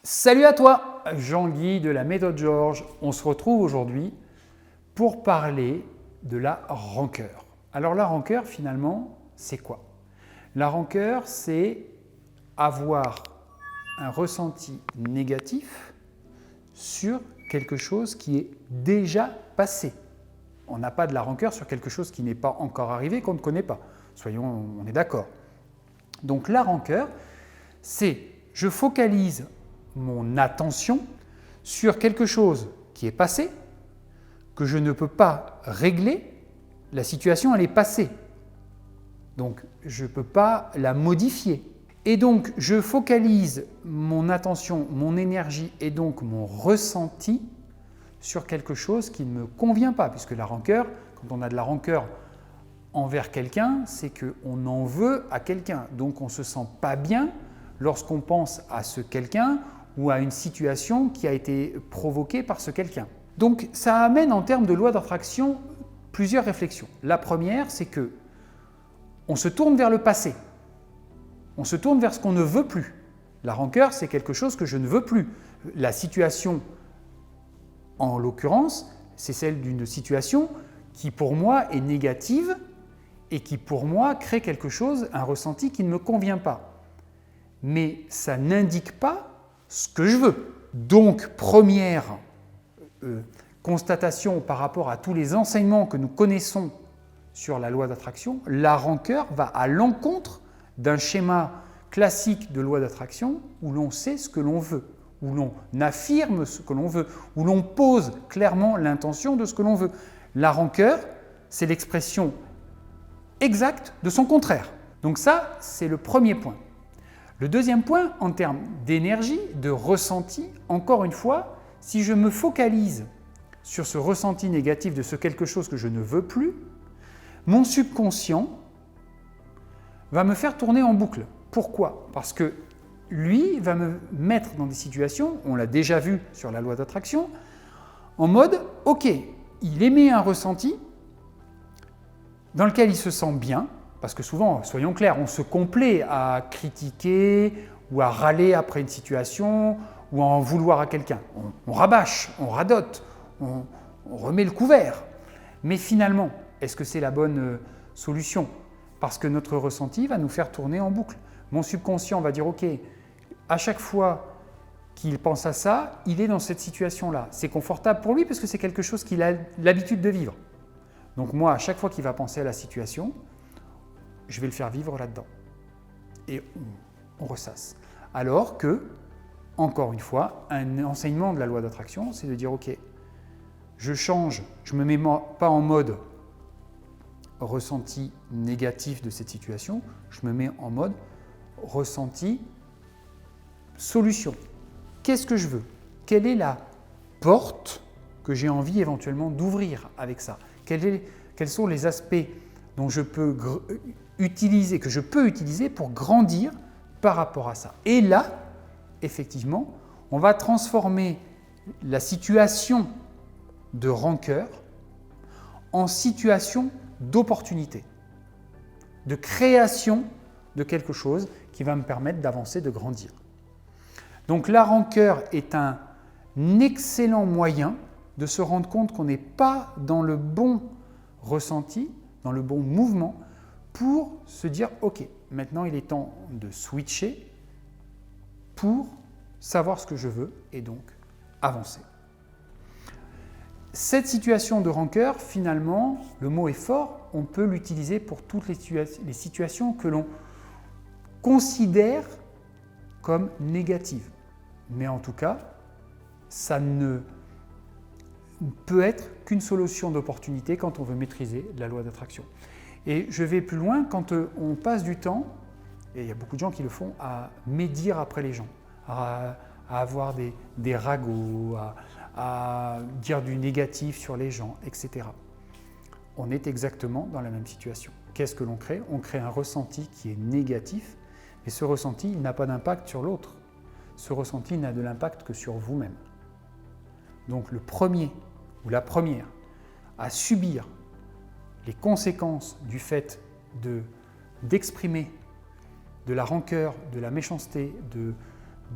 Salut à toi, Jean-Guy de la méthode Georges. On se retrouve aujourd'hui pour parler de la rancœur. Alors la rancœur, finalement, c'est quoi? La rancœur, c'est avoir un ressenti négatif sur quelque chose qui est déjà passé. On n'a pas de la rancœur sur quelque chose qui n'est pas encore arrivé, qu'on ne connaît pas. On est d'accord. Donc la rancœur, c'est je focalise mon attention sur quelque chose qui est passé, que je ne peux pas régler. La situation, elle est passée. Donc, je ne peux pas la modifier. Et donc, je focalise mon attention, mon énergie et donc mon ressenti sur quelque chose qui ne me convient pas. Puisque la rancœur, quand on a de la rancœur envers quelqu'un, c'est qu'on en veut à quelqu'un. Donc, on ne se sent pas bien lorsqu'on pense à ce quelqu'un ou à une situation qui a été provoquée par ce quelqu'un. Donc ça amène en termes de loi d'attraction plusieurs réflexions. La première, c'est que on se tourne vers le passé. On se tourne vers ce qu'on ne veut plus. La rancœur, c'est quelque chose que je ne veux plus. La situation, en l'occurrence, c'est celle d'une situation qui pour moi est négative et qui pour moi crée quelque chose, un ressenti qui ne me convient pas. Mais ça n'indique pas ce que je veux. Donc, première constatation par rapport à tous les enseignements que nous connaissons sur la loi d'attraction, la rancœur va à l'encontre d'un schéma classique de loi d'attraction où l'on sait ce que l'on veut, où l'on affirme ce que l'on veut, où l'on pose clairement l'intention de ce que l'on veut. La rancœur, c'est l'expression exacte de son contraire. Donc ça, c'est le premier point. Le deuxième point, en termes d'énergie, de ressenti, encore une fois, si je me focalise sur ce ressenti négatif de ce quelque chose que je ne veux plus, mon subconscient va me faire tourner en boucle. Pourquoi? Parce que lui va me mettre dans des situations, on l'a déjà vu sur la loi d'attraction, en mode, ok, il émet un ressenti dans lequel il se sent bien, parce que souvent, soyons clairs, on se complaît à critiquer ou à râler après une situation ou à en vouloir à quelqu'un. On rabâche, on radote, on remet le couvert. Mais finalement, est-ce que c'est la bonne solution? Parce que notre ressenti va nous faire tourner en boucle. Mon subconscient va dire, ok, à chaque fois qu'il pense à ça, il est dans cette situation-là. C'est confortable pour lui parce que c'est quelque chose qu'il a l'habitude de vivre. Donc moi, à chaque fois qu'il va penser à la situation, je vais le faire vivre là-dedans. Et on ressasse. Alors que, encore une fois, un enseignement de la loi d'attraction, c'est de dire, ok, je change, je ne me mets pas en mode ressenti négatif de cette situation, je me mets en mode ressenti solution. Qu'est-ce que je veux? Quelle est la porte que j'ai envie éventuellement d'ouvrir avec ça? Quels sont les aspects dont je peux utiliser, que je peux utiliser pour grandir par rapport à ça? Et là, effectivement, on va transformer la situation de rancœur en situation d'opportunité, de création de quelque chose qui va me permettre d'avancer, de grandir. Donc la rancœur est un excellent moyen de se rendre compte qu'on n'est pas dans le bon ressenti, dans le bon mouvement, pour se dire « Ok, maintenant il est temps de switcher pour savoir ce que je veux et donc avancer ». Cette situation de rancœur, finalement, le mot est fort, on peut l'utiliser pour toutes les situations que l'on considère comme négatives. Mais en tout cas, ça ne peut être qu'une solution d'opportunité quand on veut maîtriser la loi d'attraction. Et je vais plus loin, quand on passe du temps, et il y a beaucoup de gens qui le font, à médire après les gens, à avoir des ragots, à dire du négatif sur les gens, etc. On est exactement dans la même situation. Qu'est-ce que l'on crée? On crée un ressenti qui est négatif, et ce ressenti, il n'a pas d'impact sur l'autre. Ce ressenti n'a de l'impact que sur vous-même. Donc le premier ou la première à subir les conséquences du fait d'exprimer de la rancœur, de la méchanceté,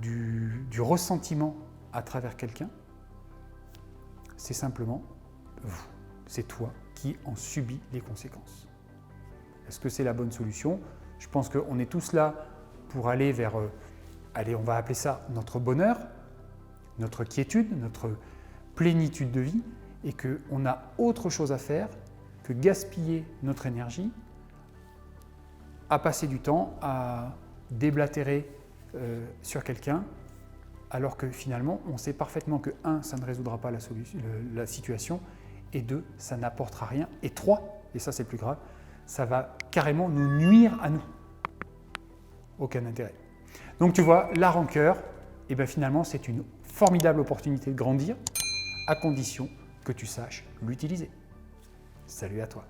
du ressentiment à travers quelqu'un, c'est simplement vous, c'est toi qui en subis les conséquences. Est-ce que c'est la bonne solution? Je pense qu'on est tous là pour aller vers, allez, on va appeler ça notre bonheur, notre quiétude, notre plénitude de vie, et qu'on a autre chose à faire que gaspiller notre énergie à passer du temps à déblatérer sur quelqu'un, alors que finalement, on sait parfaitement que 1, ça ne résoudra pas la situation, et 2, ça n'apportera rien, et 3, et ça c'est le plus grave, ça va carrément nous nuire à nous. Aucun intérêt. Donc tu vois, la rancœur, eh bien, finalement, c'est une formidable opportunité de grandir, à condition que tu saches l'utiliser. Salut à toi.